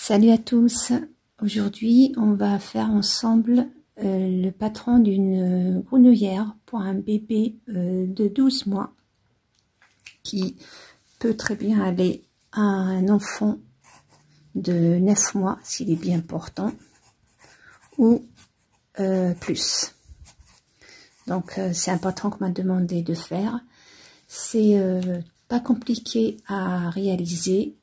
Salut à tous, aujourd'hui on va faire ensemble le patron d'une grenouillère pour un bébé de 12 mois qui peut très bien aller à un enfant de 9 mois s'il est bien portant ou plus. Donc c'est un patron qu'on m'a demandé de faire. C'est pas compliqué à réaliser,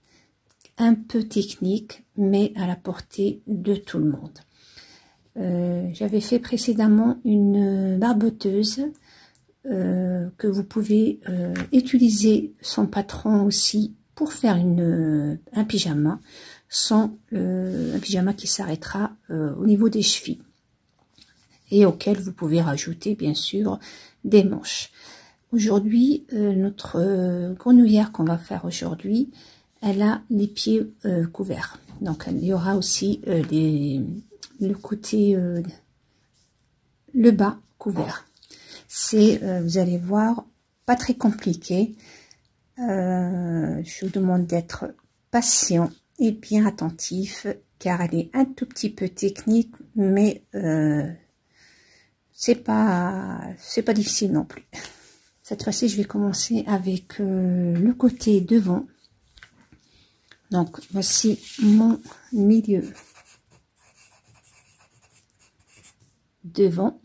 un peu technique, mais à la portée de tout le monde. J'avais fait précédemment une barboteuse que vous pouvez utiliser son patron aussi pour faire un pyjama, un pyjama qui s'arrêtera au niveau des chevilles et auquel vous pouvez rajouter bien sûr des manches. Aujourd'hui, notre grenouillère qu'on va faire aujourd'hui, elle a les pieds couverts. Donc il y aura aussi le côté, le bas couvert. C'est, vous allez voir, pas très compliqué. Je vous demande d'être patient et bien attentif, car elle est un tout petit peu technique, mais c'est pas difficile non plus. Cette fois-ci, je vais commencer avec le côté devant. Donc, voici mon milieu devant.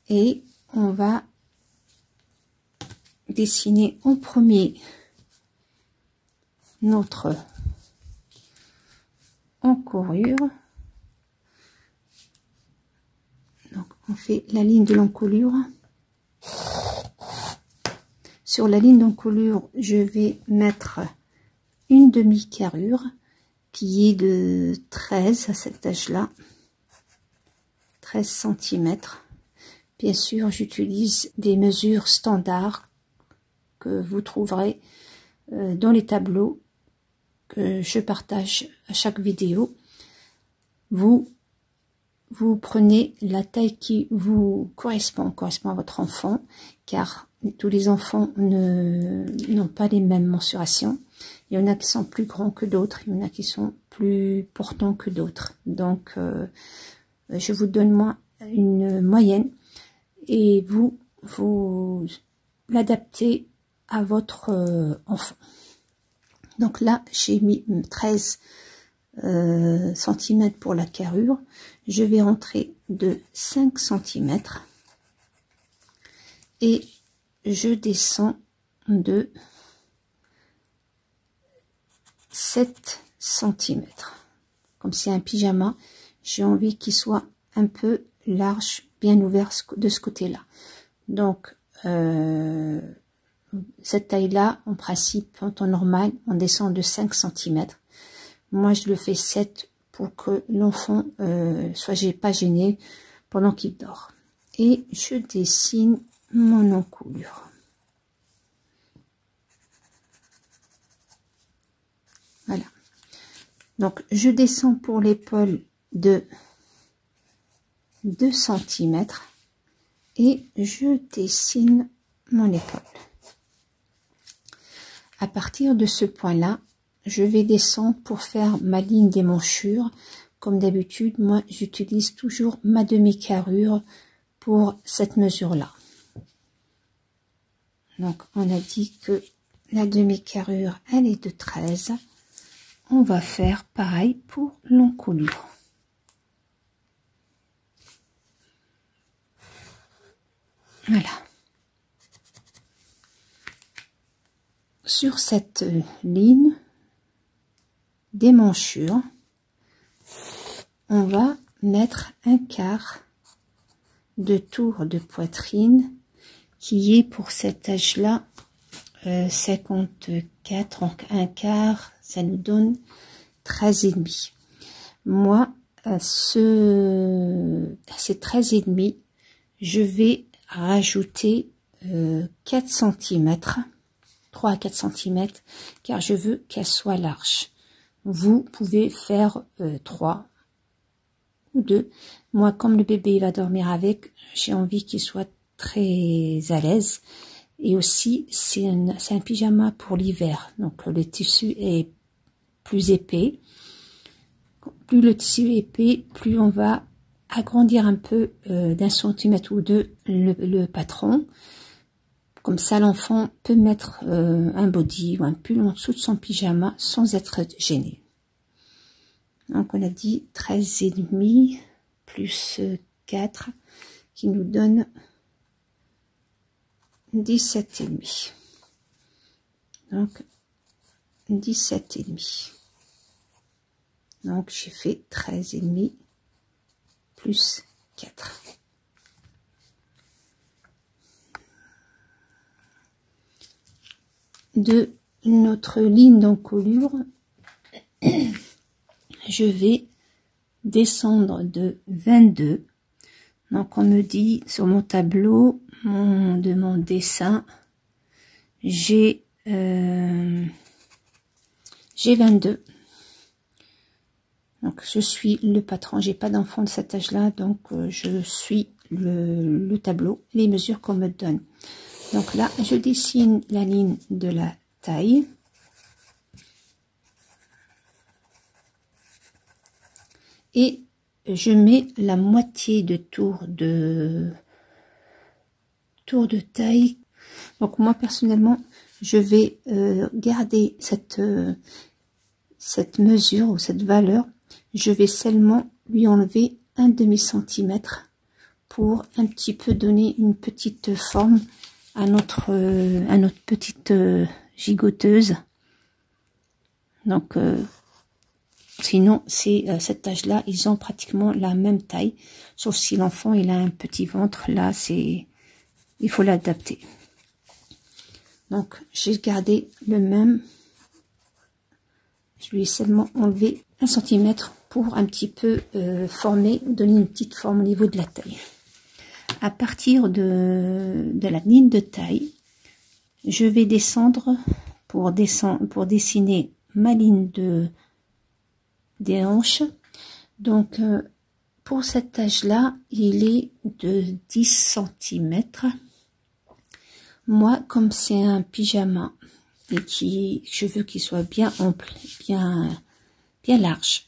Et on va dessiner en premier notre encolure. Donc, on fait la ligne de l'encolure. Sur la ligne d'encolure, je vais mettre une demi-carrure qui est de 13 à cet âge-là, 13 cm. Bien sûr, j'utilise des mesures standards que vous trouverez dans les tableaux que je partage à chaque vidéo. Vous prenez la taille qui vous correspond à votre enfant, car tous les enfants n'ont pas les mêmes mensurations. Il y en a qui sont plus grands que d'autres, il y en a qui sont plus portants que d'autres. Donc, je vous donne moi une moyenne et vous l'adaptez à votre enfant. Donc là, j'ai mis 13 cm pour la carrure. Je vais rentrer de 5 cm et je descends de 7 cm. Comme c'est un pyjama, j'ai envie qu'il soit un peu large, bien ouvert de ce côté-là. Donc, cette taille-là, en principe, en temps normal, on descend de 5 cm. Moi, je le fais 7 pour que l'enfant soit pas gêné pendant qu'il dort. Et je dessine mon encolure. Voilà. Donc, je descends pour l'épaule de 2 cm et je dessine mon épaule. À partir de ce point-là, je vais descendre pour faire ma ligne d'émanchure. Comme d'habitude, moi, j'utilise toujours ma demi-carrure pour cette mesure-là. Donc, on a dit que la demi-carrure, elle est de 13. On va faire pareil pour l'encolure. Voilà. Sur cette ligne d'émanchure, on va mettre un quart de tour de poitrine qui est pour cet âge-là 54, donc un quart, ça nous donne 13,5. Moi, à ces 13,5, je vais rajouter 4 cm, 3 à 4 cm, car je veux qu'elle soit large. Vous pouvez faire 3 ou 2. Moi, comme le bébé va dormir avec, j'ai envie qu'il soit très à l'aise Et aussi, c'est un pyjama pour l'hiver. Donc, le tissu est plus épais. Plus le tissu est épais, plus on va agrandir un peu d'1 centimètre ou deux le patron. Comme ça, l'enfant peut mettre un body ou un pull en dessous de son pyjama sans être gêné. Donc, on a dit 13,5 plus 4 qui nous donne 17,5. Donc, 17,5. Donc, j'ai fait 13,5 plus 4. De notre ligne d'encolure, je vais descendre de 22. Donc, on me dit sur mon tableau de mon dessin, j'ai 22. Donc, je suis le patron. J'ai pas d'enfant de cet âge-là, donc je suis le tableau, les mesures qu'on me donne. Donc là, je dessine la ligne de la taille. Et je mets la moitié de tour de taille. Donc moi, personnellement, je vais garder cette mesure ou cette valeur. Je vais seulement lui enlever un demi-centimètre pour un petit peu donner une petite forme à notre petite gigoteuse. Donc sinon c'est cet âge là, ils ont pratiquement la même taille, sauf si l'enfant il a un petit ventre, là c'est il faut l'adapter. Donc j'ai gardé le même, je lui ai seulement enlevé 1 centimètre pour un petit peu former, donner une petite forme au niveau de la taille. À partir de la ligne de taille, je vais descendre pour dessiner ma ligne des hanches. Donc pour cet âge-là, il est de 10 cm. Moi, comme c'est un pyjama et je veux qu'il soit bien ample, bien large,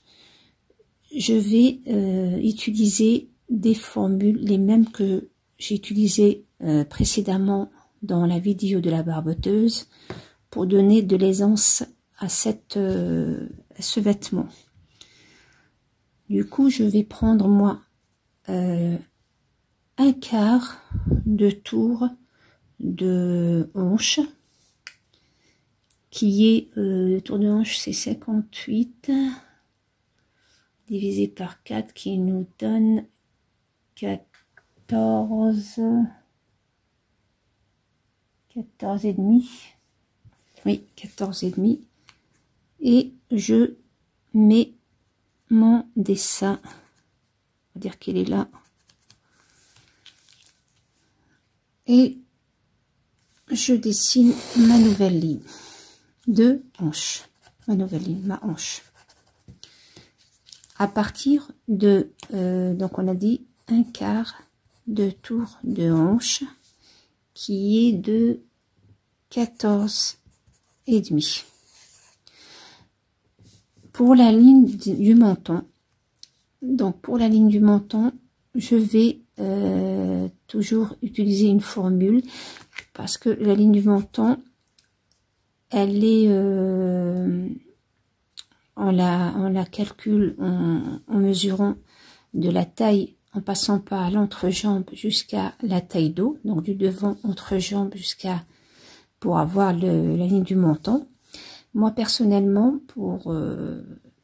je vais utiliser des formules, les mêmes que j'ai utilisées précédemment dans la vidéo de la barboteuse, pour donner de l'aisance à ce vêtement. Du coup, je vais prendre moi un quart de tour de hanche, qui est le tour de hanche, c'est 58 divisé par 4 qui nous donne 14 et demi. Oui, 14 et demi. Et je mets mon dessin, on va dire qu'il est là, et je dessine ma nouvelle ligne de hanche, ma hanche. À partir de, donc on a dit un quart de tour de hanche, qui est de 14 et demi. Pour la ligne du menton, donc pour la ligne du menton, je vais toujours utiliser une formule, parce que la ligne du menton, elle est on la calcule en mesurant de la taille, en passant par l'entrejambe jusqu'à la taille d'eau, donc du devant entrejambe jusqu'à, pour avoir la ligne du menton. Moi personnellement, pour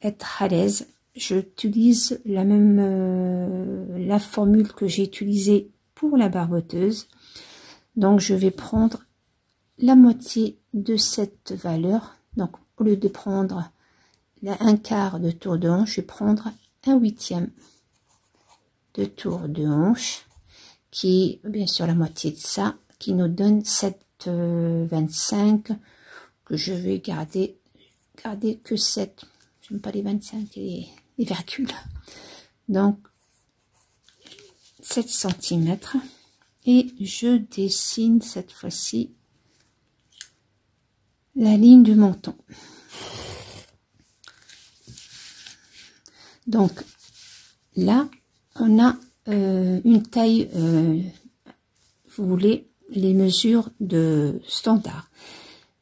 être à l'aise, j'utilise la la formule que j'ai utilisée pour la barboteuse. Donc je vais prendre la moitié de cette valeur. Donc au lieu de prendre un quart de tour de hanche, je vais prendre un huitième de tour de hanche, qui est bien sûr la moitié de ça, qui nous donne 7,25, que je vais garder que 7. J'aime pas les 25 et les virgules. Donc 7 cm. et je dessine cette fois-ci la ligne du menton. Donc là, on a une taille, vous voulez, les mesures de standard.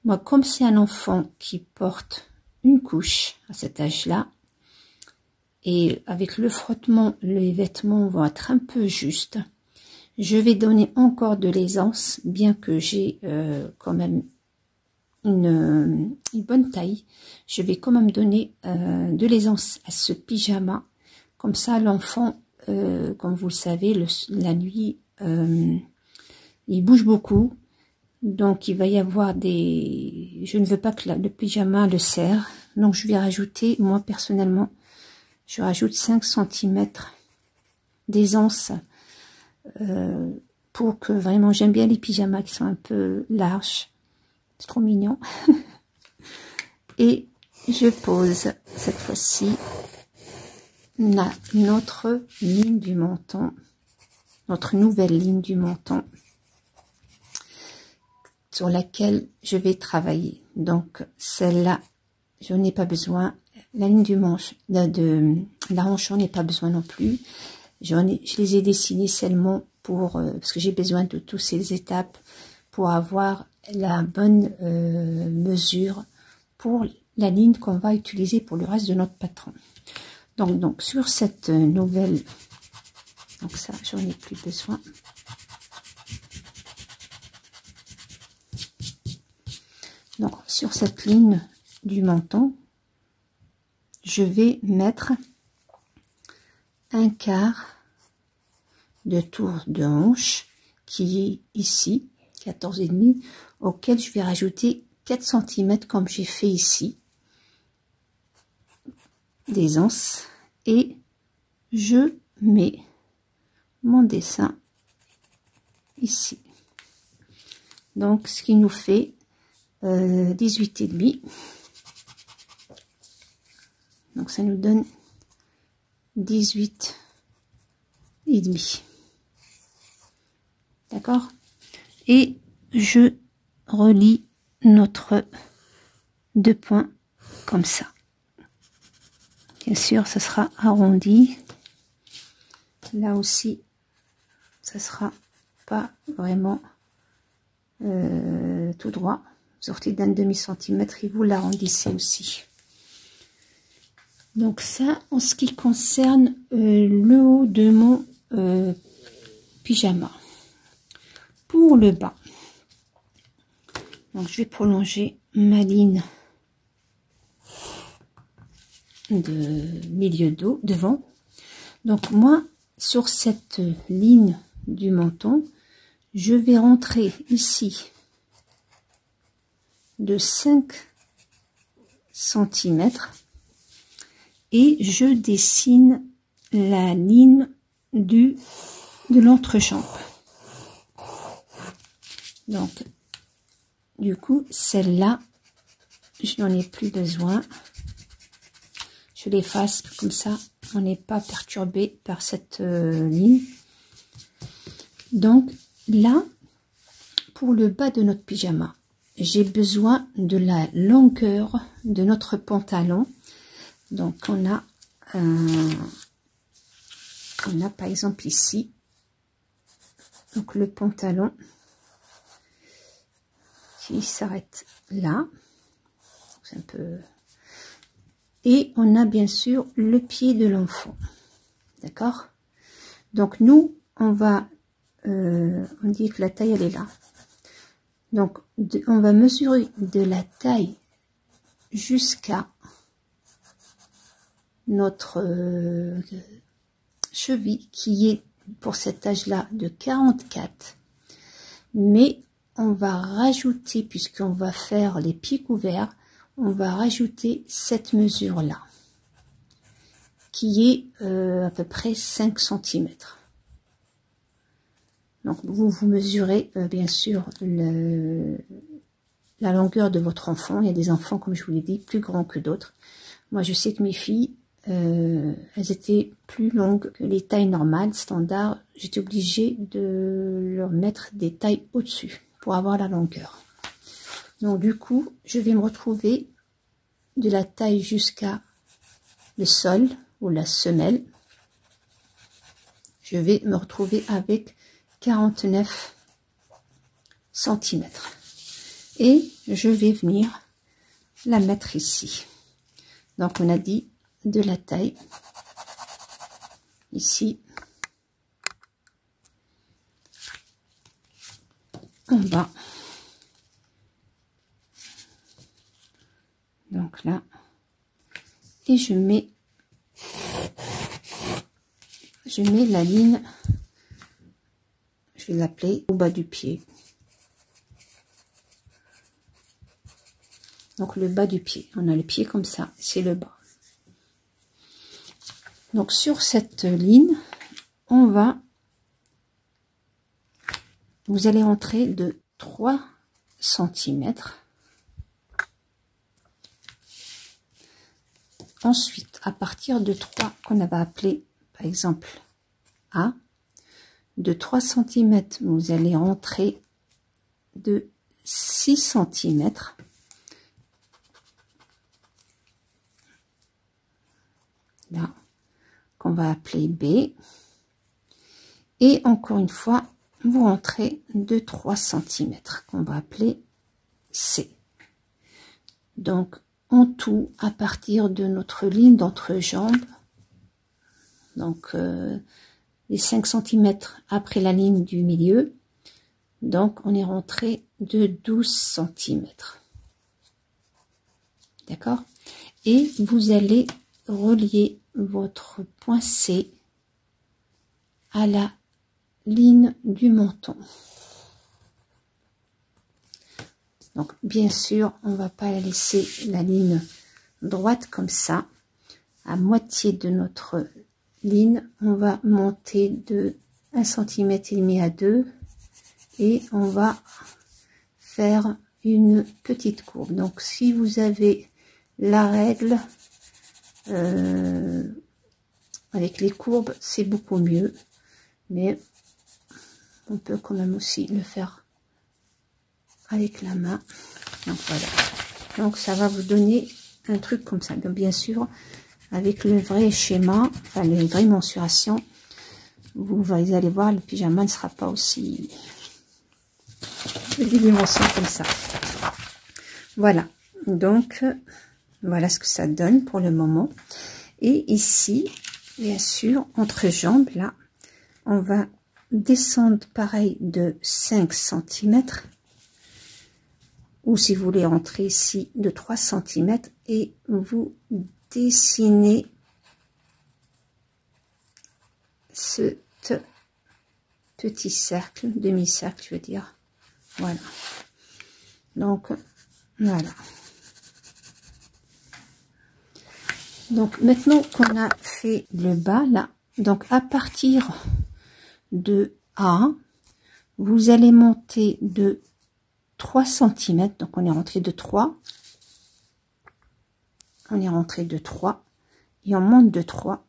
Moi, comme c'est un enfant qui porte une couche à cet âge-là, et avec le frottement, les vêtements vont être un peu justes, je vais donner encore de l'aisance, bien que j'ai quand même une bonne taille. Je vais quand même donner de l'aisance à ce pyjama. Comme ça, l'enfant, comme vous le savez, la nuit, il bouge beaucoup. Donc, il va y avoir des... Je ne veux pas que le pyjama le serre. Donc, je vais rajouter, moi, personnellement, je rajoute 5 cm d'aisance pour que vraiment, j'aime bien les pyjamas qui sont un peu larges. C'est trop mignon. Et je pose cette fois-ci notre ligne du menton, notre nouvelle ligne du menton sur laquelle je vais travailler. Donc celle-là, je n'ai pas besoin. La ligne du manche, de la hanche, j'en ai pas besoin non plus. Je les ai dessinées seulement pour parce que j'ai besoin de toutes ces étapes pour avoir la bonne mesure pour la ligne qu'on va utiliser pour le reste de notre patron. Donc sur cette nouvelle, donc ça j'en ai plus besoin. Donc sur cette ligne du menton, je vais mettre un quart de tour de hanche qui est ici, 14,5, auquel je vais rajouter 4 cm comme j'ai fait ici, d'aisance, et je mets mon dessin ici. Donc ce qui nous fait 18,5. Donc ça nous donne 18,5. D'accord? Et je relie notre 2 points comme ça. Bien sûr, ça sera arrondi. Là aussi, ça sera pas vraiment tout droit. Sortez d'un demi-centimètre et vous l'arrondissez aussi. Donc ça, en ce qui concerne le haut de mon pyjama. Pour le bas, donc je vais prolonger ma ligne de milieu dos devant. Donc moi, sur cette ligne du menton, je vais rentrer ici de 5 cm et je dessine la ligne de l'entrejambe. Donc, du coup, celle-là, je n'en ai plus besoin. Je l'efface comme ça, on n'est pas perturbé par cette ligne. Donc, là, pour le bas de notre pyjama, j'ai besoin de la longueur de notre pantalon. Donc, on a par exemple ici, donc le pantalon qui s'arrête là, c'est un peu, et on a bien sûr le pied de l'enfant, d'accord? Donc nous, on va, on dit que la taille elle est là, donc on va mesurer de la taille jusqu'à notre cheville qui est pour cet âge-là de 44, mais on va rajouter, puisqu'on va faire les pieds couverts, on va rajouter cette mesure-là, qui est à peu près 5 cm. Donc vous mesurez bien sûr la longueur de votre enfant. Il y a des enfants, comme je vous l'ai dit, plus grands que d'autres. Moi, je sais que mes filles, elles étaient plus longues que les tailles normales, standards. J'étais obligée de leur mettre des tailles au-dessus pour avoir la longueur. Donc du coup, je vais me retrouver de la taille jusqu'à le sol ou la semelle. Je vais me retrouver avec 49 cm. Et je vais venir la mettre ici. Donc on a dit de la taille ici en bas. Donc là, et je mets la ligne, je vais l'appeler au bas du pied. Donc le bas du pied, on a le pied comme ça, c'est le bas. Donc sur cette ligne, vous allez entrer de 3 cm. Ensuite, à partir de 3 qu'on avait appelé par exemple A, de 3 cm, vous allez rentrer de 6 cm. Là, qu'on va appeler B. Et encore une fois, vous rentrez de 3 cm, qu'on va appeler C. Donc, en tout, à partir de notre ligne d'entrejambe, donc les 5 cm après la ligne du milieu, donc on est rentré de 12 cm. D'accord? Et vous allez relier votre point C à la ligne du menton. Donc bien sûr, on va pas laisser la ligne droite comme ça. À moitié de notre ligne, on va monter de 1,5 cm à 2 et on va faire une petite courbe. Donc si vous avez la règle avec les courbes, c'est beaucoup mieux, mais on peut quand même aussi le faire avec la main. Donc voilà, donc ça va vous donner un truc comme ça. Donc bien sûr, avec le vrai schéma, enfin les vraies mensurations, vous allez voir, le pyjama ne sera pas aussi des dimensions comme ça. Voilà, donc voilà ce que ça donne pour le moment. Et ici, bien sûr, entre jambes, là, on va descendre pareil de 5 cm. Ou si vous voulez rentrer ici de 3 cm. Et vous dessinez ce petit cercle, demi-cercle, je veux dire. Voilà. Donc, voilà. Donc maintenant qu'on a fait le bas là, donc à partir de A, vous allez monter de 3 cm, donc on est rentré de 3, on est rentré de 3 et on monte de 3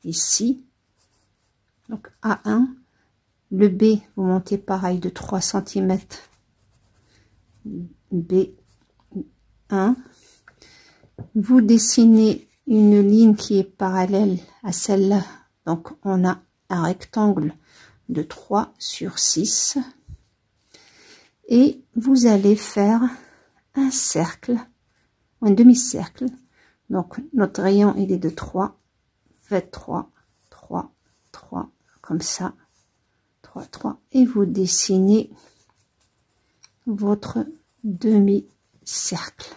ici. Donc A1, le B, vous montez pareil de 3 cm, B1, vous dessinez une ligne qui est parallèle à celle-là, donc on a un rectangle de 3 sur 6 et vous allez faire un cercle, un demi-cercle. Donc notre rayon il est de 3, faites 3, 3, 3, comme ça, 3, 3, et vous dessinez votre demi-cercle.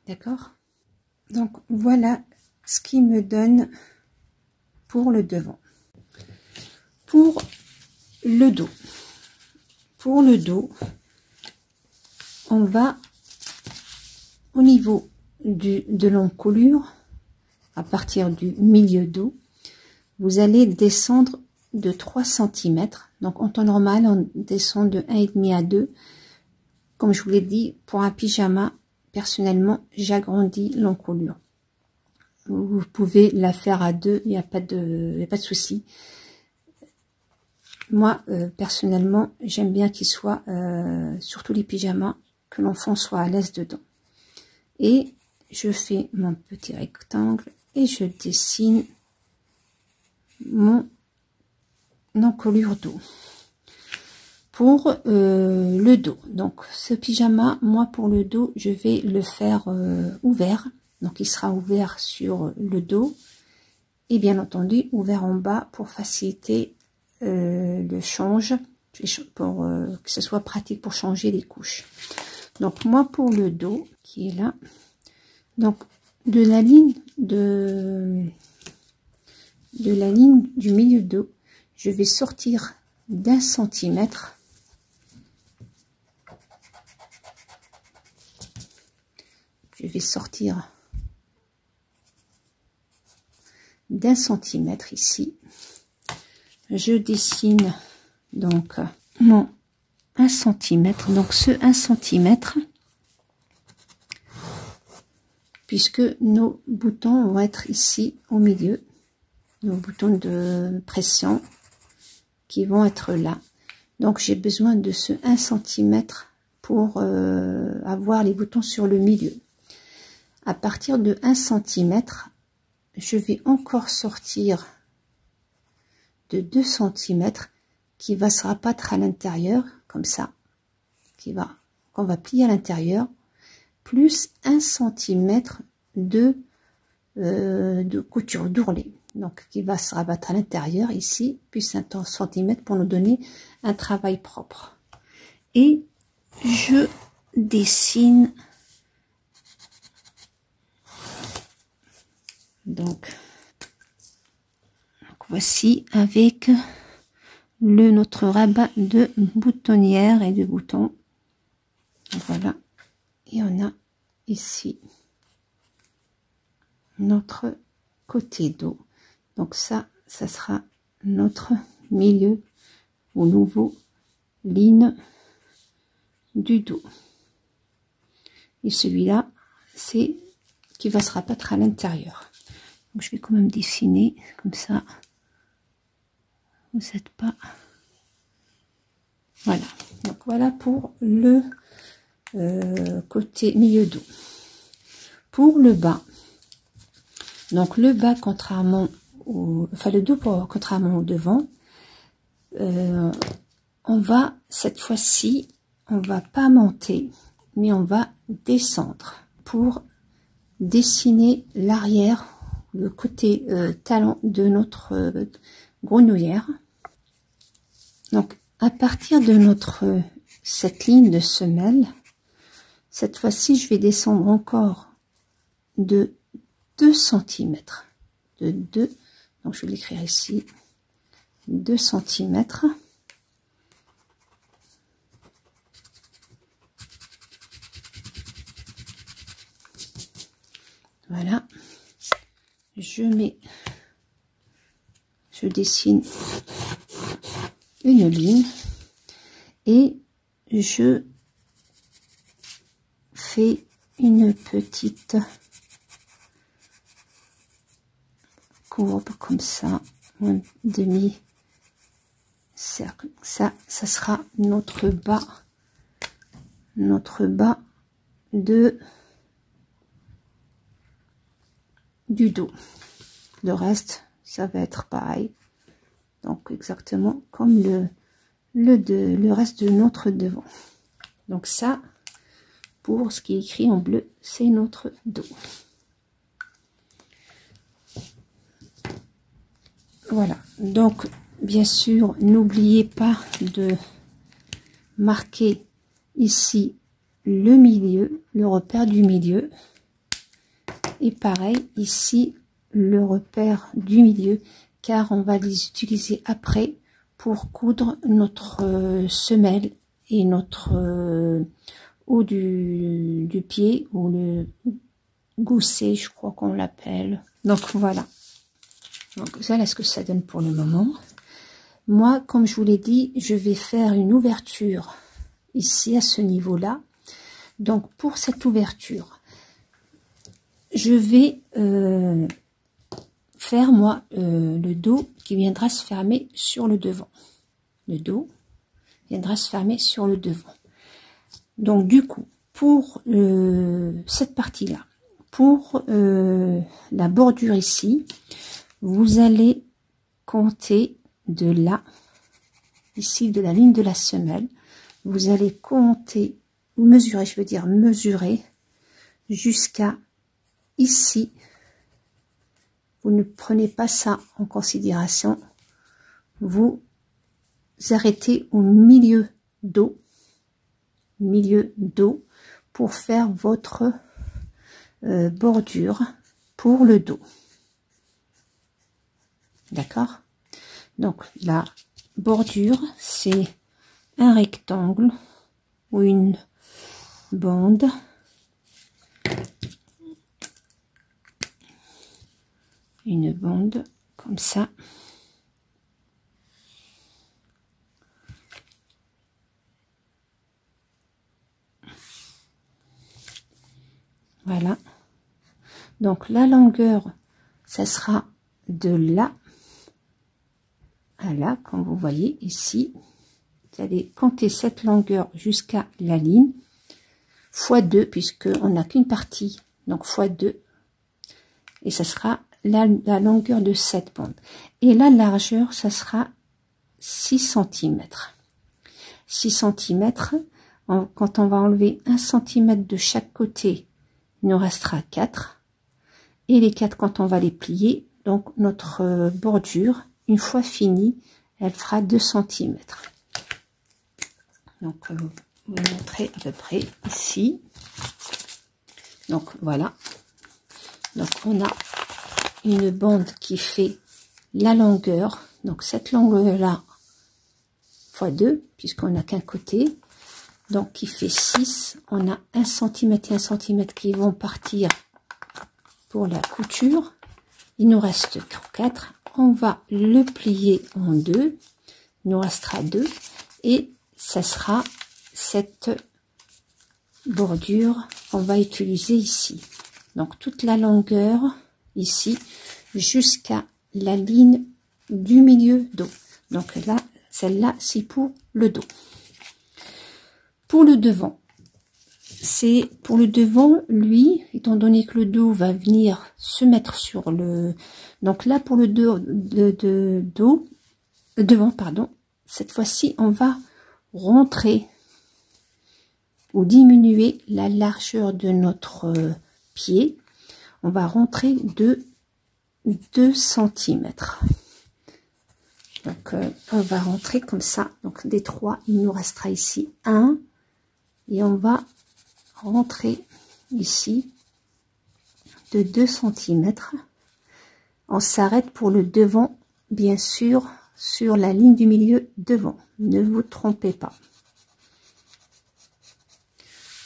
D'accord? Donc voilà ce qui me donne pour le devant. Pour le dos. Pour le dos, on va au niveau de l'encolure, à partir du milieu dos, vous allez descendre de 3 cm. Donc en temps normal, on descend de 1,5 à 2. Comme je vous l'ai dit, pour un pyjama, personnellement, j'agrandis l'encolure. Vous pouvez la faire à deux, il n'y a pas de souci. Moi, personnellement, j'aime bien qu'il soit, surtout les pyjamas, que l'enfant soit à l'aise dedans. Et je fais mon petit rectangle et je dessine mon encolure dos. Pour le dos, donc ce pyjama, moi pour le dos, je vais le faire ouvert. Donc il sera ouvert sur le dos et bien entendu ouvert en bas pour faciliter le change, pour que ce soit pratique pour changer les couches. Donc moi pour le dos qui est là, donc de la ligne du milieu dos, je vais sortir d'1 centimètre. Je vais sortir d'1 centimètre ici. Je dessine donc mon 1 centimètre. Donc ce 1 centimètre, puisque nos boutons vont être ici au milieu, nos boutons de pression qui vont être là. Donc j'ai besoin de ce 1 centimètre pour avoir les boutons sur le milieu. À partir de 1 centimètre, je vais encore sortir de 2 centimètres qui va se rabattre à l'intérieur, comme ça, qu'on va plier à l'intérieur, plus 1 centimètre de couture d'ourlet, donc qui va se rabattre à l'intérieur ici, plus 1 centimètre pour nous donner un travail propre. Et je dessine donc voici avec notre rabat de boutonnière et de boutons. Voilà, et on a ici notre côté dos. Donc ça sera notre milieu au nouveau ligne du dos. Et celui-là, c'est qui va se rabattre à l'intérieur. Donc je vais quand même dessiner comme ça. Vous n'êtes pas. Voilà. Donc voilà pour le côté milieu dos. Pour le bas. Donc le bas, contrairement au, enfin le dos, contrairement au devant, on va cette fois-ci, on va pas monter, mais on va descendre pour dessiner l'arrière, le côté talon de notre grenouillère. Donc à partir de cette ligne de semelle, cette fois-ci je vais descendre encore de 2 cm, de 2, donc je vais l'écrire ici, 2 cm. Voilà, je dessine une ligne et je fais une petite courbe comme ça, un demi cercle. Ça sera notre bas du dos. Le reste, ça va être pareil. Donc exactement comme le reste de notre devant. Donc ça, pour ce qui est écrit en bleu, c'est notre dos. Voilà. Donc bien sûr, n'oubliez pas de marquer ici le milieu, le repère du milieu. Et pareil, ici, le repère du milieu, car on va les utiliser après pour coudre notre semelle et notre haut du pied, ou le gousset, je crois qu'on l'appelle. Donc voilà. Donc voilà ce que ça donne pour le moment. Moi, comme je vous l'ai dit, je vais faire une ouverture ici à ce niveau-là. Donc pour cette ouverture, je vais faire moi le dos qui viendra se fermer sur le devant. Le dos viendra se fermer sur le devant. Donc du coup, pour cette partie-là, pour la bordure ici, vous allez compter de là, ici de la ligne de la semelle, vous allez compter, ou mesurer, je veux dire mesurer, jusqu'à ici. Vous ne prenez pas ça en considération, vous arrêtez au milieu dos pour faire votre bordure pour le dos. D'accord? Donc la bordure, c'est un rectangle ou une bande comme ça. Voilà. Donc la longueur, ça sera de là à là, comme vous voyez ici. Vous allez compter cette longueur jusqu'à la ligne, fois 2, puisque on n'a qu'une partie, donc fois 2. Et ça sera la longueur de cette bande. Et la largeur, ça sera 6 cm. 6 cm, quand on va enlever 1 cm de chaque côté, il nous restera 4. Et les 4, quand on va les plier, donc notre bordure, une fois finie, elle fera 2 cm. Donc, vous montrez à peu près ici. Donc, voilà. Donc, on a une bande qui fait la longueur. Donc, cette longueur-là, fois 2, puisqu'on n'a qu'un côté. Donc, qui fait 6. On a 1 cm et 1 cm qui vont partir pour la couture. Il nous reste 4. On va le plier en 2. Il nous restera 2. Et ça sera cette bordure qu'on va utiliser ici. Donc toute la longueur ici jusqu'à la ligne du milieu dos. Donc là, celle-là, c'est pour le dos. Pour le devant, c'est pour le devant, lui, étant donné que le dos va venir se mettre sur le... Donc là, pour le devant, pardon, cette fois-ci, on va rentrer ou diminuer la largeur de notre pied. On va rentrer de 2 cm. Donc on va rentrer comme ça. Donc des 3, il nous restera ici 1 et on va rentrer ici de 2 cm. On s'arrête pour le devant, bien sûr, sur la ligne du milieu devant. Ne vous trompez pas.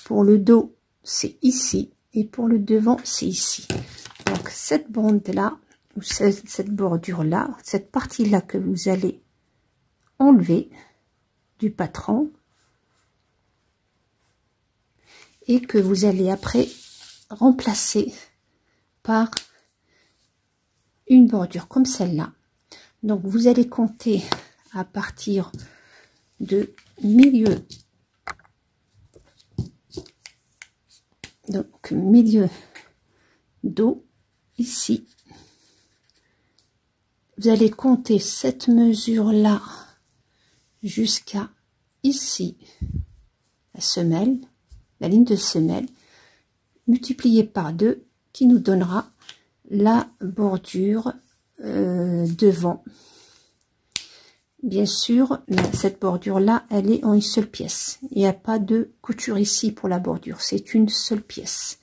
Pour le dos, c'est ici. Et pour le devant, c'est ici. Donc, cette bande-là, ou cette bordure-là, cette partie-là que vous allez enlever du patron. Et que vous allez après remplacer par une bordure comme celle-là. Donc, vous allez compter à partir de milieu dos ici. Vous allez compter cette mesure là jusqu'à ici, la semelle, la ligne de semelle, multipliée par 2 qui nous donnera la bordure devant. Bien sûr, cette bordure là, elle est en une seule pièce. Il n'y a pas de couture ici pour la bordure, c'est une seule pièce.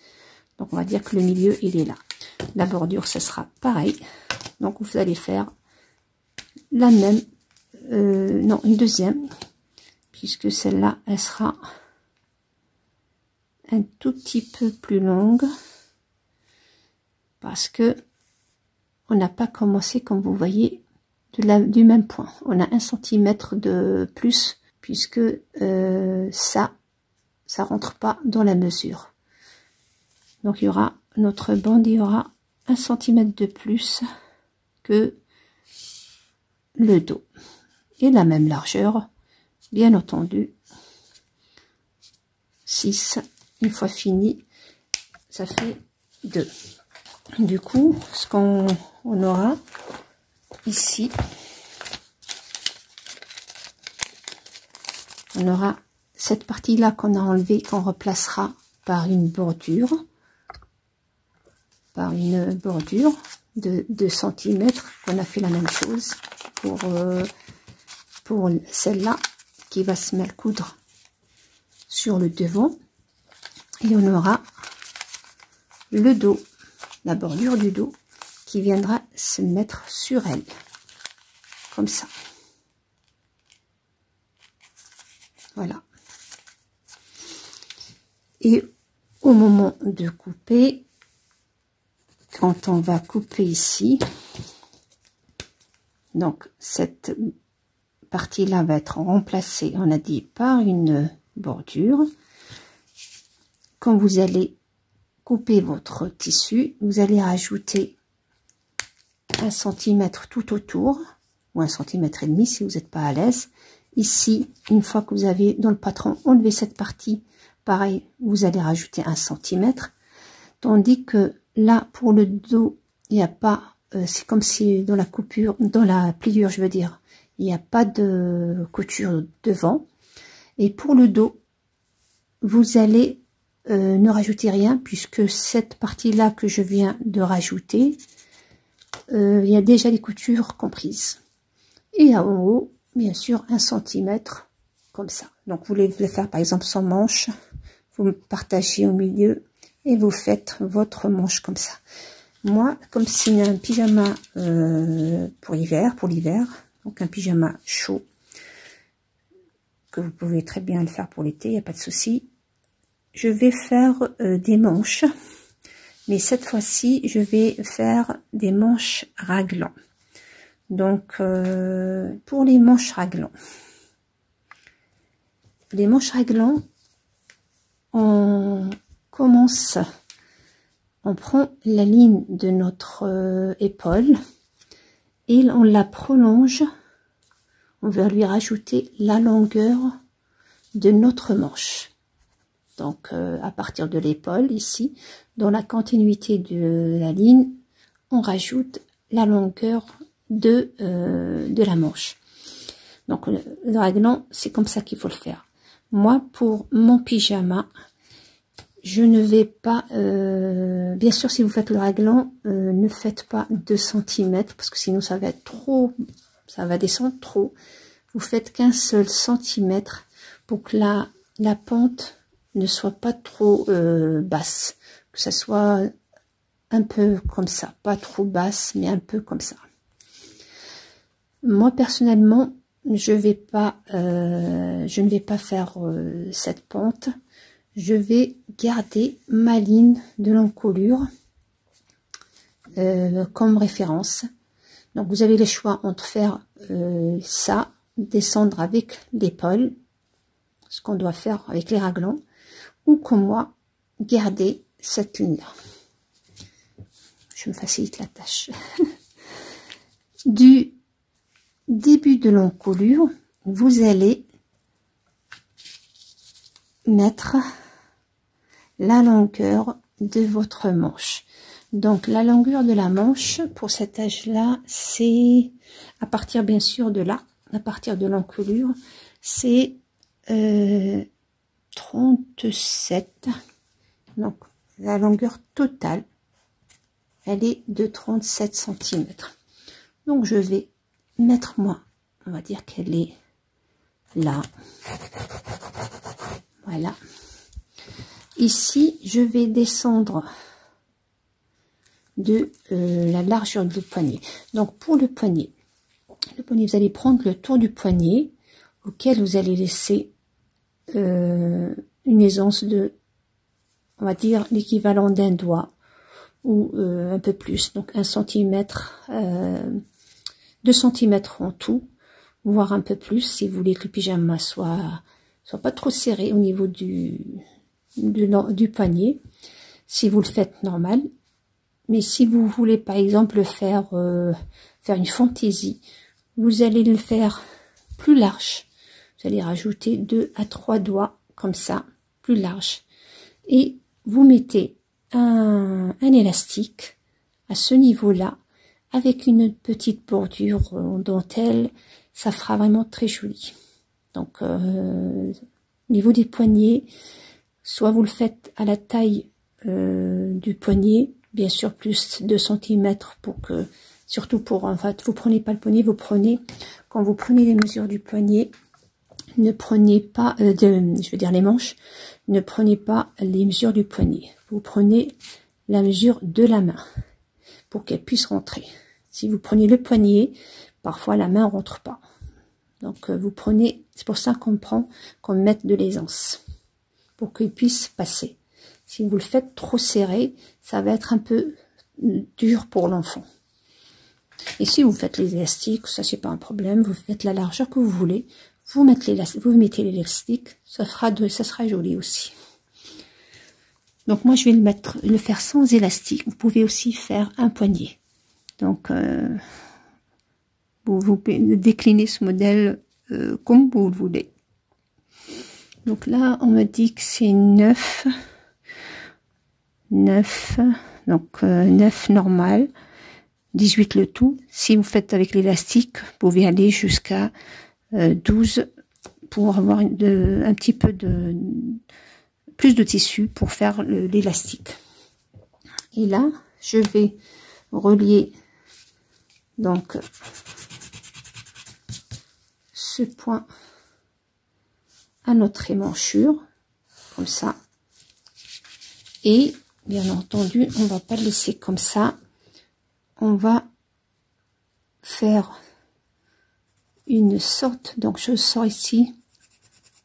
Donc on va dire que le milieu il est là. La bordure, ça sera pareil. Donc vous allez faire la même, non, une deuxième, puisque celle-là, elle sera un tout petit peu plus longue, parce que on n'a pas commencé, comme vous voyez, du même point. On a 1 cm de plus, puisque ça ça rentre pas dans la mesure. Donc il y aura notre bande, il y aura 1 cm de plus que le dos et la même largeur, bien entendu. 6, une fois fini, ça fait 2. Du coup, ce qu'on aura ici, on aura cette partie là qu'on a enlevée, qu'on replacera par une bordure de 2 cm, qu'on a fait la même chose pour celle-là qui va se mettre coudre sur le devant, et on aura le dos, la bordure du dos qui viendra se mettre sur elle comme ça. Voilà. Et au moment de couper, quand on va couper ici, donc cette partie là va être remplacée, on a dit, par une bordure. Quand vous allez couper votre tissu, vous allez rajouter 1 cm tout autour, ou 1,5 cm si vous n'êtes pas à l'aise. Ici, une fois que vous avez dans le patron enlevé cette partie, pareil, vous allez rajouter 1 cm. Tandis que là, pour le dos, il n'y a pas, c'est comme si dans la coupure, dans la pliure, je veux dire, il n'y a pas de couture devant. Et pour le dos, vous allez ne rajouter rien, puisque cette partie-là que je viens de rajouter, il y a déjà les coutures comprises. Et là, en haut, bien sûr, 1 cm, comme ça. Donc, vous voulez le faire, par exemple, sans manche, vous partagez au milieu et vous faites votre manche comme ça. Moi, comme c'est un pyjama pour l'hiver, donc un pyjama chaud, que vous pouvez très bien le faire pour l'été, il n'y a pas de souci. Je vais faire des manches, mais cette fois-ci, je vais faire des manches raglans. Donc, pour les manches raglans, on commence, on prend la ligne de notre épaule et on la prolonge. On va lui rajouter la longueur de notre manche. Donc, à partir de l'épaule, ici, dans la continuité de la ligne, on rajoute la longueur de la manche. Donc, le raglan, c'est comme ça qu'il faut le faire. Moi, pour mon pyjama, je ne vais pas... bien sûr, si vous faites le raglan, ne faites pas 2 cm, parce que sinon, ça va être trop... Ça va descendre trop. Vous faites qu'un seul centimètre pour que la pente ne soit pas trop basse, que ça soit un peu comme ça, pas trop basse, mais un peu comme ça. Moi personnellement, je ne vais pas faire cette pente. Je vais garder ma ligne de l'encolure comme référence. Donc vous avez le choix entre faire ça, descendre avec l'épaule, ce qu'on doit faire avec les raglans, ou comme moi, garder cette ligne-là. Je me facilite la tâche. Du début de l'encolure, vous allez mettre la longueur de votre manche. Donc la longueur de la manche pour cet âge-là, c'est à partir bien sûr de là, à partir de l'encolure, c'est 37. Donc la longueur totale, elle est de 37 cm. Donc je vais mettre moi, on va dire qu'elle est là. Voilà. Ici, je vais descendre de la largeur du poignet. Donc pour le poignet, vous allez prendre le tour du poignet auquel vous allez laisser une aisance de, on va dire, l'équivalent d'un doigt ou un peu plus, donc 1 cm, 2 cm en tout, voire un peu plus si vous voulez que le pyjama soit soit pas trop serré au niveau du poignet, si vous le faites normal. Mais si vous voulez par exemple faire une fantaisie, vous allez le faire plus large. Vous allez rajouter 2 à 3 doigts comme ça, plus large. Et vous mettez un élastique à ce niveau-là, avec une petite bordure en dentelle, ça fera vraiment très joli. Donc, au niveau des poignets, soit vous le faites à la taille du poignet, bien sûr plus 2 cm pour que, surtout pour, en fait, vous prenez pas le poignet, vous prenez, quand vous prenez les mesures du poignet, ne prenez pas, je veux dire les manches, ne prenez pas les mesures du poignet. Vous prenez la mesure de la main pour qu'elle puisse rentrer. Si vous prenez le poignet, parfois la main ne rentre pas. Donc vous prenez, c'est pour ça qu'on met de l'aisance pour qu'il puisse passer. Si vous le faites trop serré, ça va être un peu dur pour l'enfant. Et si vous faites les élastiques, ça c'est pas un problème, vous faites la largeur que vous voulez, vous mettez l'élastique, ça sera joli aussi. Donc moi je vais le faire sans élastique. Vous pouvez aussi faire un poignet. Donc vous déclinez ce modèle comme vous le voulez. Donc là on me dit que c'est 9, donc 9 normal, 18 le tout. Si vous faites avec l'élastique, vous pouvez aller jusqu'à 12 pour avoir un petit peu plus de tissu pour faire l'élastique. Et là, je vais relier donc ce point à notre émanchure, comme ça. Et bien entendu, on va pas le laisser comme ça. On va faire une sorte, donc je sors ici,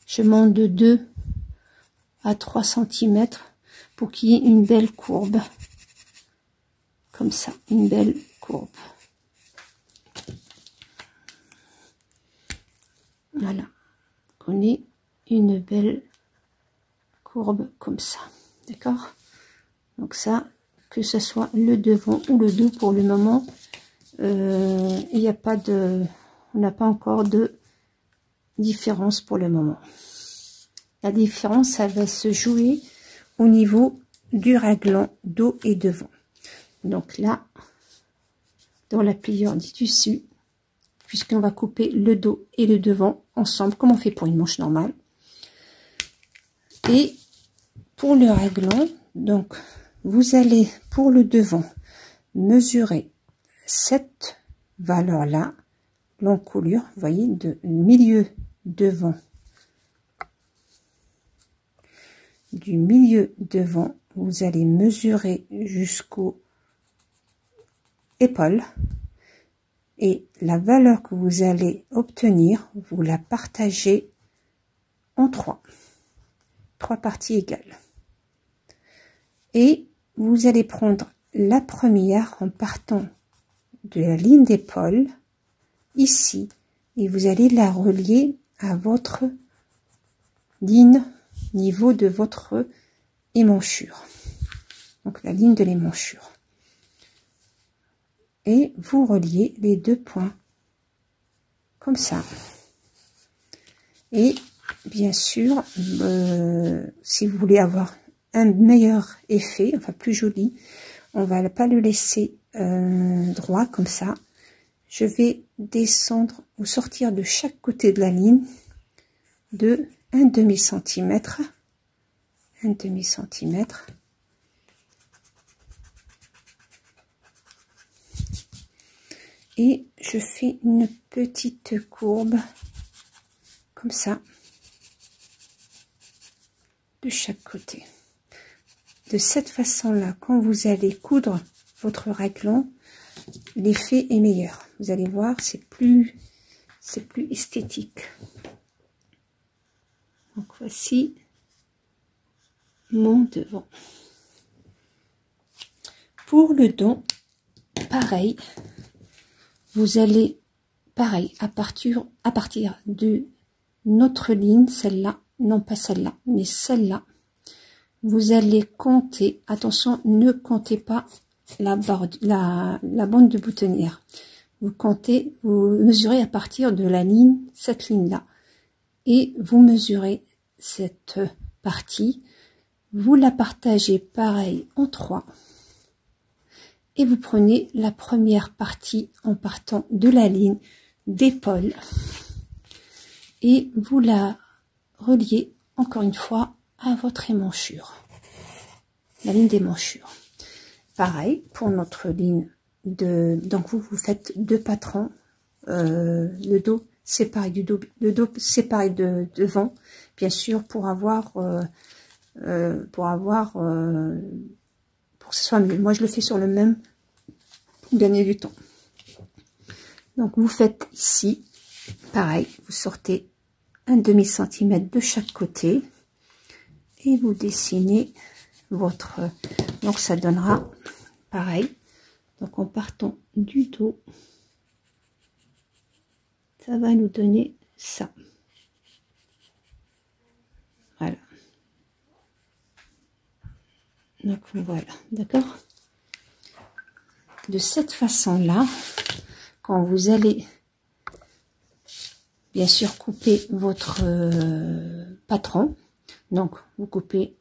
je monte de 2 à 3 cm pour qu'il y ait une belle courbe, comme ça, une belle courbe. Voilà, on ait une belle courbe comme ça, d'accord? Donc ça, que ce soit le devant ou le dos, pour le moment, il n'y a pas de... On n'a pas encore de différence pour le moment. La différence, ça va se jouer au niveau du raglan dos et devant. Donc là, dans la pliure du tissu, puisqu'on va couper le dos et le devant ensemble, comme on fait pour une manche normale. Et pour le raglan, donc vous allez pour le devant mesurer cette valeur-là, l'encolure, vous voyez, de milieu devant, du milieu devant, vous allez mesurer jusqu'aux épaules, et la valeur que vous allez obtenir, vous la partagez en trois parties égales. Et vous allez prendre la première en partant de la ligne d'épaule, ici, et vous allez la relier à votre ligne niveau de votre émanchure, donc la ligne de l'émanchure, et vous reliez les deux points comme ça. Et bien sûr, si vous voulez avoir un meilleur effet, enfin plus joli, on va pas le laisser droit comme ça. Je vais descendre ou sortir de chaque côté de la ligne de 1/2 centimètre, et je fais une petite courbe comme ça de chaque côté. De cette façon-là, quand vous allez coudre votre raglan, l'effet est meilleur. Vous allez voir, c'est plus esthétique. Donc voici mon devant. Pour le dos, pareil, vous allez, pareil, à partir de notre ligne, celle-là, non pas celle-là, mais celle-là, vous allez compter, attention, ne comptez pas la bande de boutonnière. Vous comptez, vous mesurez à partir de la ligne, cette ligne-là. Et vous mesurez cette partie, vous la partagez pareil en 3. Et vous prenez la première partie en partant de la ligne d'épaule. Et vous la reliez encore une fois à votre émanchure. La ligne d'émanchure. Pareil pour notre ligne de... Donc vous faites 2 patrons. Le dos séparé du dos, le dos séparé de devant, bien sûr, pour que ce soit mieux. Moi je le fais sur le même pour gagner du temps. Donc vous faites ici pareil, vous sortez un demi-centimètre de chaque côté et vous dessinez votre... Donc ça donnera pareil. Donc en partant du dos, ça va nous donner ça. Voilà. Donc voilà, d'accord. De cette façon-là, quand vous allez bien sûr couper votre patron, donc vous coupez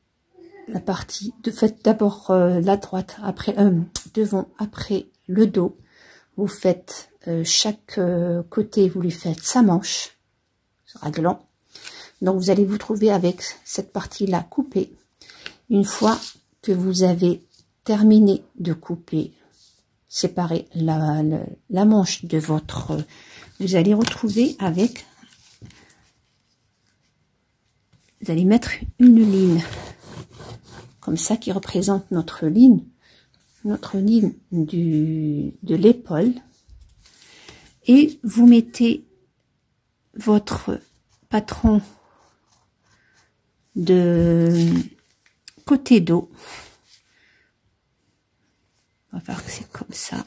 la partie, faites d'abord la droite, après devant, après le dos, vous faites chaque côté, vous lui faites sa manche, raglant. Donc vous allez vous trouver avec cette partie-là coupée. Une fois que vous avez terminé de couper, séparer la manche de votre... vous allez retrouver avec... Vous allez mettre une ligne comme ça qui représente notre ligne de l'épaule. Et vous mettez votre patron de côté dos. On va voir que c'est comme ça.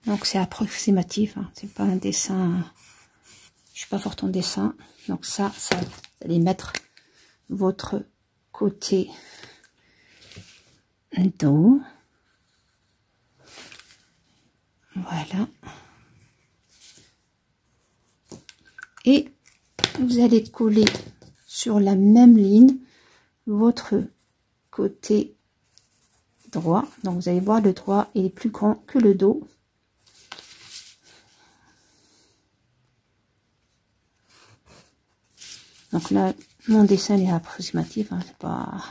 Donc c'est approximatif, hein, c'est pas un dessin. Je suis pas forte en dessin. Donc ça vous allez mettre votre côté dos. Voilà. Et vous allez coller sur la même ligne votre côté droit. Donc vous allez voir, le droit il est plus grand que le dos. Donc là, mon dessin est approximatif, hein, c'est pas...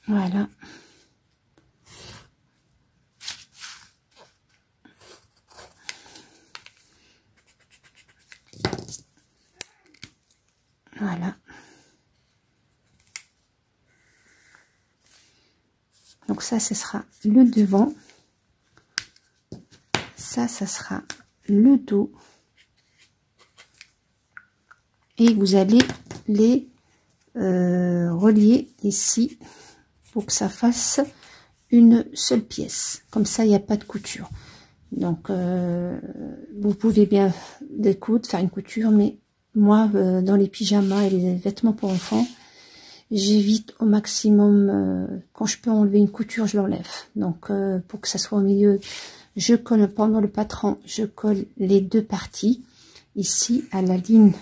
Voilà. Voilà. Donc ça, ce sera le devant. Ça sera le dos. Et vous allez les relier ici pour que ça fasse une seule pièce. Comme ça, il n'y a pas de couture. Donc, vous pouvez bien découdre, faire une couture, mais moi, dans les pyjamas et les vêtements pour enfants, j'évite au maximum, quand je peux enlever une couture, je l'enlève. Donc, pour que ça soit au milieu, je colle pendant le patron, je colle les 2 parties, ici, à la ligne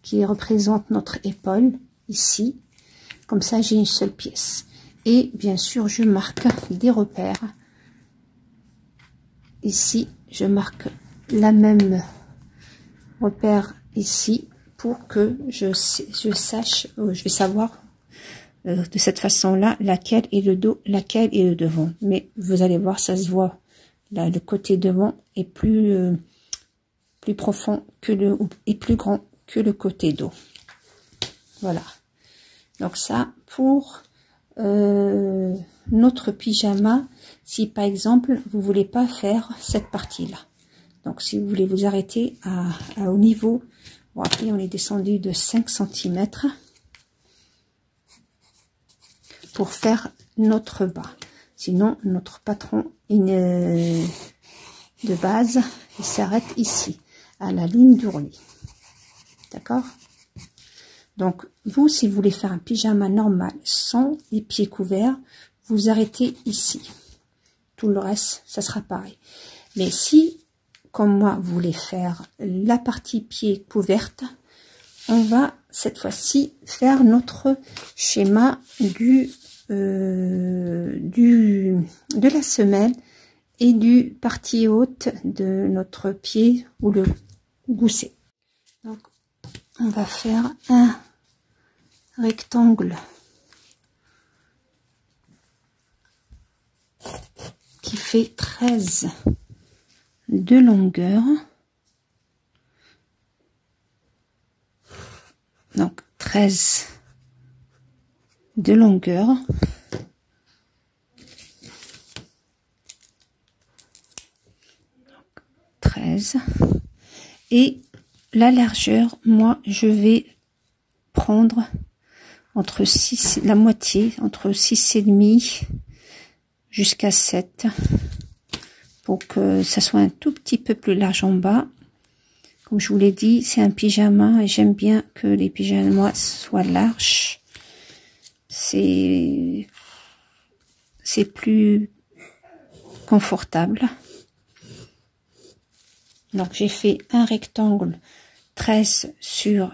qui représente notre épaule, ici. Comme ça, j'ai une seule pièce. Et bien sûr, je marque des repères. Ici, je marque la même repère ici pour que je sache, je vais savoir de cette façon-là laquelle est le dos, laquelle est le devant. Mais vous allez voir, ça se voit. Là, le côté devant est plus profond que est plus grand que le côté dos. Voilà. Donc ça, pour notre pyjama, si par exemple, vous voulez pas faire cette partie-là. Donc si vous voulez vous arrêter au niveau, bon après on est descendu de 5 cm pour faire notre bas. Sinon, notre patron, il de base, il s'arrête ici, à la ligne d'ourlet. D'accord? Donc, vous, si vous voulez faire un pyjama normal, sans les pieds couverts, vous arrêtez ici. Tout le reste, ça sera pareil. Mais si, comme moi, vous voulez faire la partie pied couverte, on va, cette fois-ci, faire notre schéma de la semelle et du partie haute de notre pied ou le gousset. Donc, on va faire un rectangle qui fait 13 de longueur. Donc 13 de longueur. Donc, 13. Et la largeur, moi je vais prendre entre 6, la moitié, entre 6,5 jusqu'à 7, pour que ça soit un tout petit peu plus large en bas. Comme je vous l'ai dit, c'est un pyjama et j'aime bien que les pyjamas soient larges. C'est plus confortable. Donc j'ai fait un rectangle 13 sur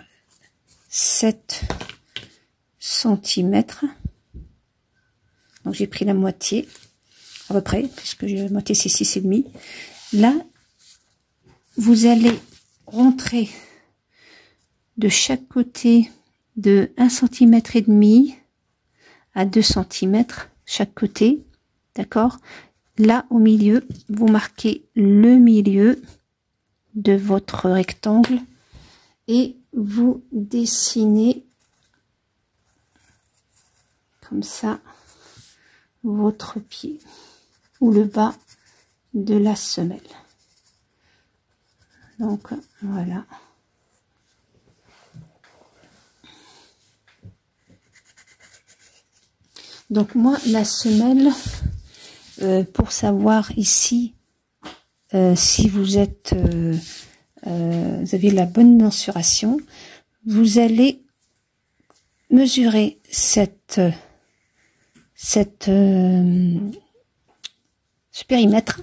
7 cm. Donc j'ai pris la moitié à peu près, puisque la moitié c'est 6,5. Là, vous allez rentrer de chaque côté de 1,5 cm à 2 cm chaque côté, d'accord? Là au milieu, vous marquez le milieu de votre rectangle et vous dessinez comme ça votre pied ou le bas de la semelle. Donc voilà. Donc moi la semelle, pour savoir ici si vous êtes vous avez la bonne mensuration, vous allez mesurer ce périmètre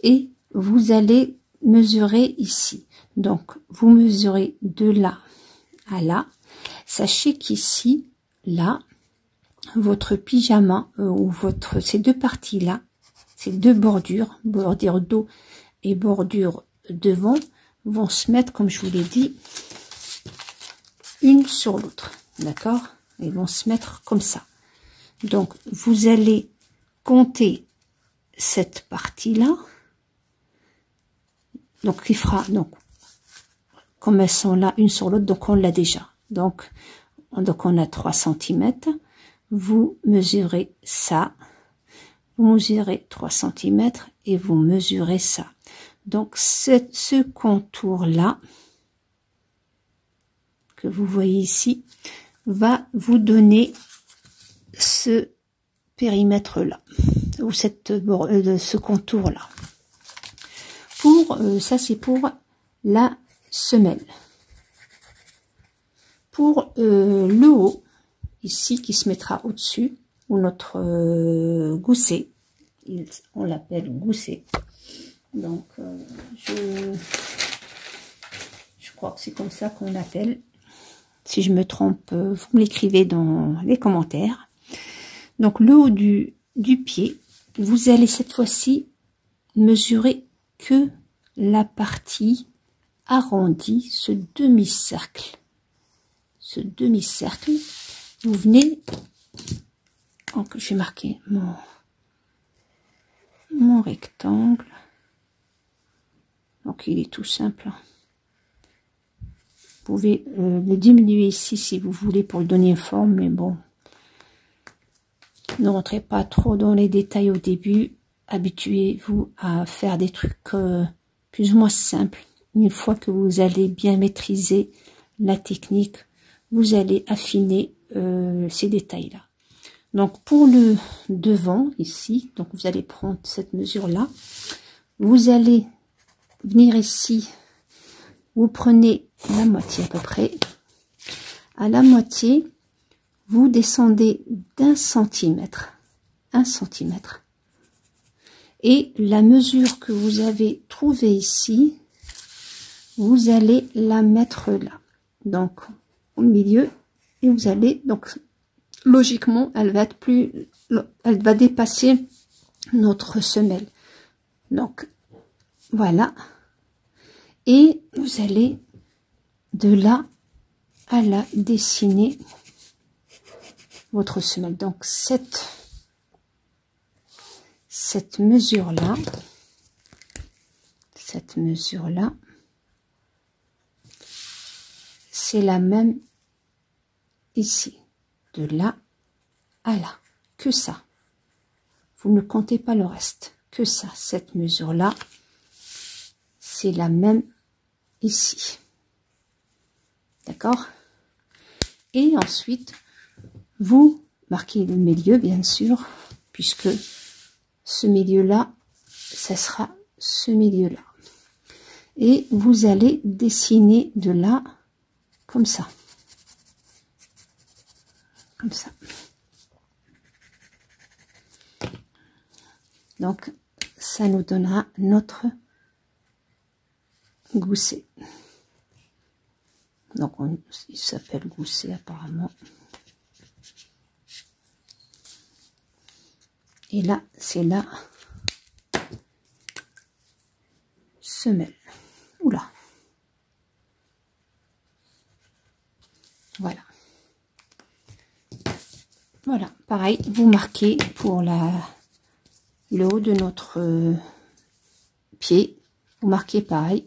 et vous allez mesurer ici. Donc vous mesurez de là à là. Sachez qu'ici, là, votre pyjama ou ces deux parties là, ces deux bordure dos et bordure devant, vont se mettre, comme je vous l'ai dit, une sur l'autre, d'accord? Ils vont se mettre comme ça. Donc vous allez compter cette partie là, donc il fera, donc comme elles sont là une sur l'autre, donc on l'a déjà, donc on a 3 cm. Vous mesurez ça, vous mesurez 3 cm et vous mesurez ça. Donc ce contour là que vous voyez ici va vous donner ce périmètre là ou ce contour là. Pour ça, c'est pour la semelle. Pour le haut ici qui se mettra au-dessus, ou notre gousset, on l'appelle gousset. Donc je crois que c'est comme ça qu'on l'appelle. Si je me trompe, vous me l'écrivez dans les commentaires. Donc le haut du pied, vous allez cette fois-ci mesurer que la partie arrondie, ce demi-cercle. Ce demi-cercle, vous venez, donc je vais marquer mon rectangle. Donc il est tout simple. Vous pouvez le diminuer ici si vous voulez pour le donner forme, mais bon, ne rentrez pas trop dans les détails au début. Habituez-vous à faire des trucs plus ou moins simples. Une fois que vous allez bien maîtriser la technique, vous allez affiner ces détails-là. Donc pour le devant ici, donc vous allez prendre cette mesure-là. Vous allez venir ici, vous prenez la moitié à peu près. À la moitié, vous descendez d'1 centimètre. 1 centimètre. Et la mesure que vous avez trouvée ici, vous allez la mettre là. Donc, au milieu. Et vous allez, donc, logiquement, elle va dépasser notre semelle. Donc, voilà. Et vous allez de là à là dessiner votre semelle. Donc, cette mesure-là, c'est la même ici, de là à là, que ça. Vous ne comptez pas le reste, que ça. Cette mesure-là, c'est la même ici. D'accord? Et ensuite, vous marquez le milieu, bien sûr, puisque ce milieu-là, ça sera ce milieu-là. Et vous allez dessiner de là, comme ça. Comme ça. Donc, ça nous donnera notre gousset. Donc, il s'appelle gousset apparemment. Et là, c'est la semelle. Oula. Voilà. Voilà, pareil, vous marquez pour le haut de notre pied, vous marquez pareil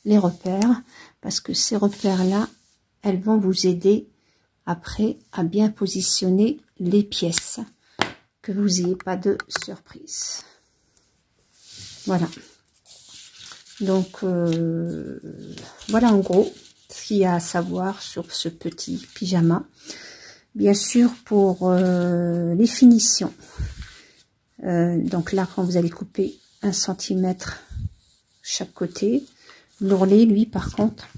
les repères, parce que ces repères-là, elles vont vous aider après à bien positionner les pièces, que vous n'ayez pas de surprise. Voilà. Donc, voilà en gros ce qu'il y a à savoir sur ce petit pyjama. Bien sûr, pour les finitions, donc là, quand vous allez couper 1 centimètre chaque côté, l'ourlet, lui, par contre,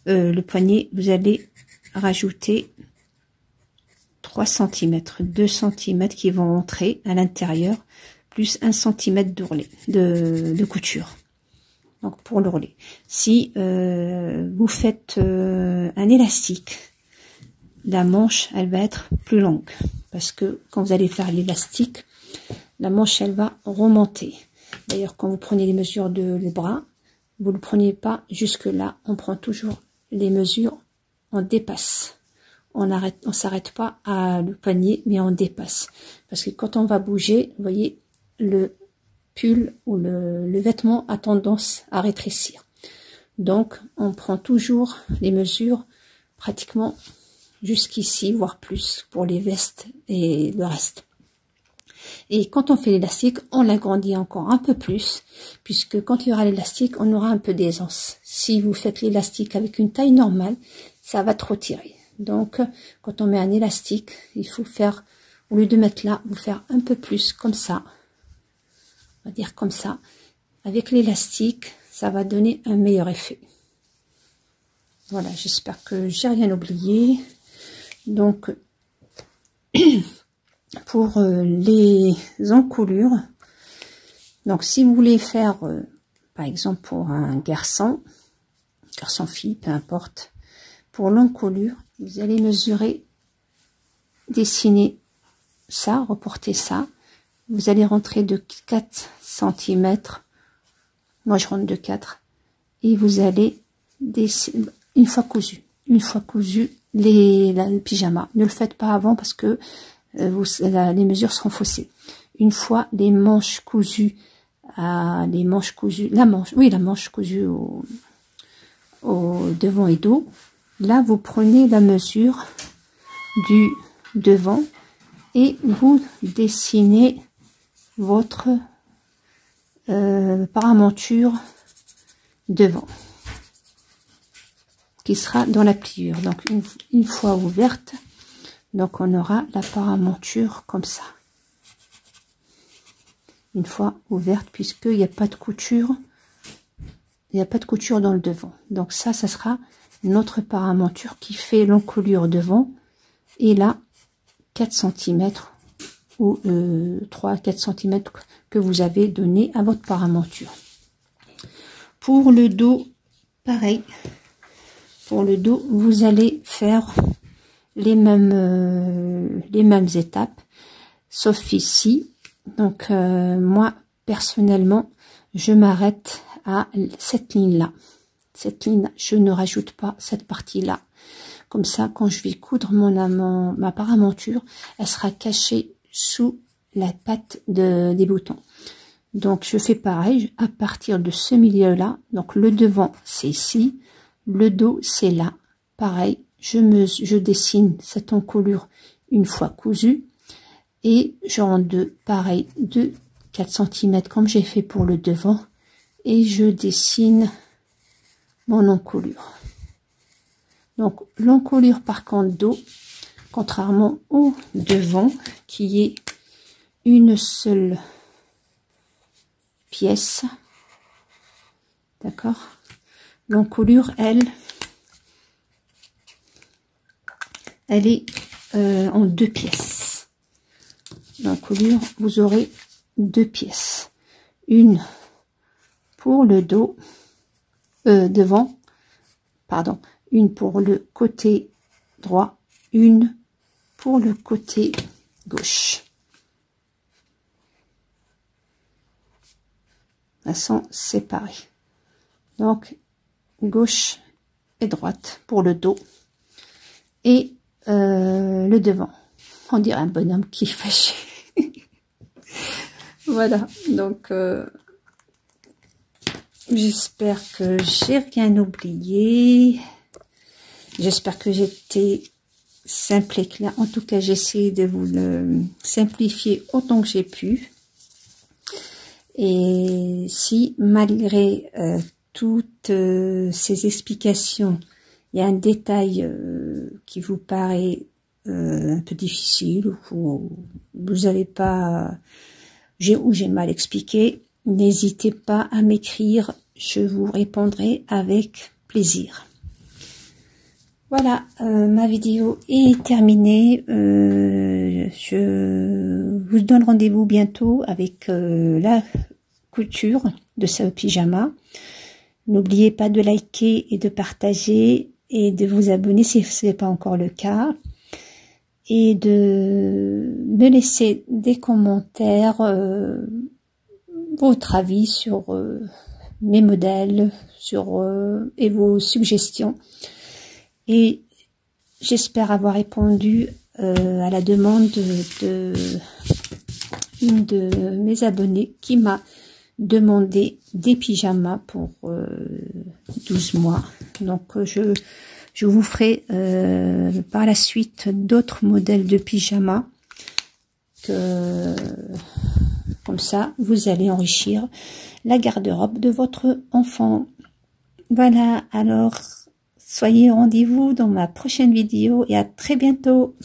le poignet, vous allez rajouter 3 cm, 2 cm qui vont entrer à l'intérieur, plus 1 cm d'ourlet, de couture. Donc, pour l'ourlet. Si vous faites un élastique, la manche, elle va être plus longue. Parce que quand vous allez faire l'élastique, la manche, elle va remonter. D'ailleurs, quand vous prenez les mesures des bras, vous ne le prenez pas jusque là. On prend toujours les mesures, on dépasse. On s'arrête pas à le poignet, mais on dépasse. Parce que quand on va bouger, vous voyez, le pull ou le vêtement a tendance à rétrécir. Donc, on prend toujours les mesures pratiquement jusqu'ici, voire plus, pour les vestes et le reste. Et quand on fait l'élastique, on l'agrandit encore un peu plus, puisque quand il y aura l'élastique, on aura un peu d'aisance. Si vous faites l'élastique avec une taille normale, ça va trop tirer. Donc, quand on met un élastique, il faut faire, au lieu de mettre là, vous faire un peu plus comme ça. On va dire comme ça. Avec l'élastique, ça va donner un meilleur effet. Voilà, j'espère que j'ai rien oublié. Donc, pour les encoulures, donc si vous voulez faire, par exemple pour un garçon-fille, peu importe, pour l'encolure, vous allez mesurer, dessiner ça, reporter ça. Vous allez rentrer de 4 cm, moi je rentre de 4, et vous allez dessiner, une fois cousu le pyjama. Ne le faites pas avant parce que les mesures seront faussées. Une fois les manches cousues, la manche cousue au devant et dos, là vous prenez la mesure du devant et vous dessinez votre paramonture devant, qui sera dans la pliure. Donc une fois ouverte, donc on aura la paramonture comme ça. une fois ouverte, puisqu'il n'y a pas de couture. Il n'y a pas de couture dans le devant. Donc ça sera notre paramonture qui fait l'encolure devant. Et là, 4 cm ou 3 à 4 cm que vous avez donné à votre paramonture. Pour le dos, pareil. Pour le dos, vous allez faire les mêmes étapes, sauf ici. Donc moi, personnellement, je m'arrête à cette ligne-là. Cette ligne, je ne rajoute pas cette partie-là. Comme ça, quand je vais coudre ma paramonture, elle sera cachée sous la patte des boutons. Donc, je fais pareil à partir de ce milieu-là. Donc, le devant, c'est ici. Le dos, c'est là. Pareil, je dessine cette encolure une fois cousue. Et je rends pareil, de 4 cm comme j'ai fait pour le devant. Et je dessine mon encolure. Donc l'encolure par contre dos, contrairement au devant qui est une seule pièce, d'accord, l'encolure elle est en 2 pièces. L'encolure, vous aurez 2 pièces, une pour le dos, devant, pardon, une pour le côté droit, une pour le côté gauche. Elles sont séparées. Donc, gauche et droite pour le dos. Et le devant. On dirait un bonhomme qui est fâché. Voilà, donc j'espère que j'ai rien oublié. J'espère que j'étais simple et clair. En tout cas, j'ai essayé de vous le simplifier autant que j'ai pu. Et si, malgré toutes ces explications, il y a un détail qui vous paraît un peu difficile, ou vous n'avez pas, ou j'ai mal expliqué, n'hésitez pas à m'écrire, je vous répondrai avec plaisir. Voilà, ma vidéo est terminée. Je vous donne rendez-vous bientôt avec la couture de ce pyjama. N'oubliez pas de liker et de partager et de vous abonner si ce n'est pas encore le cas. Et de me laisser des commentaires, votre avis sur mes modèles, et vos suggestions. Et j'espère avoir répondu à la demande d'une de mes abonnés qui m'a demandé des pyjamas pour 12 mois. Donc je vous ferai par la suite d'autres modèles de pyjamas. Comme ça, vous allez enrichir la garde-robe de votre enfant. Voilà, alors soyez au rendez-vous dans ma prochaine vidéo et à très bientôt.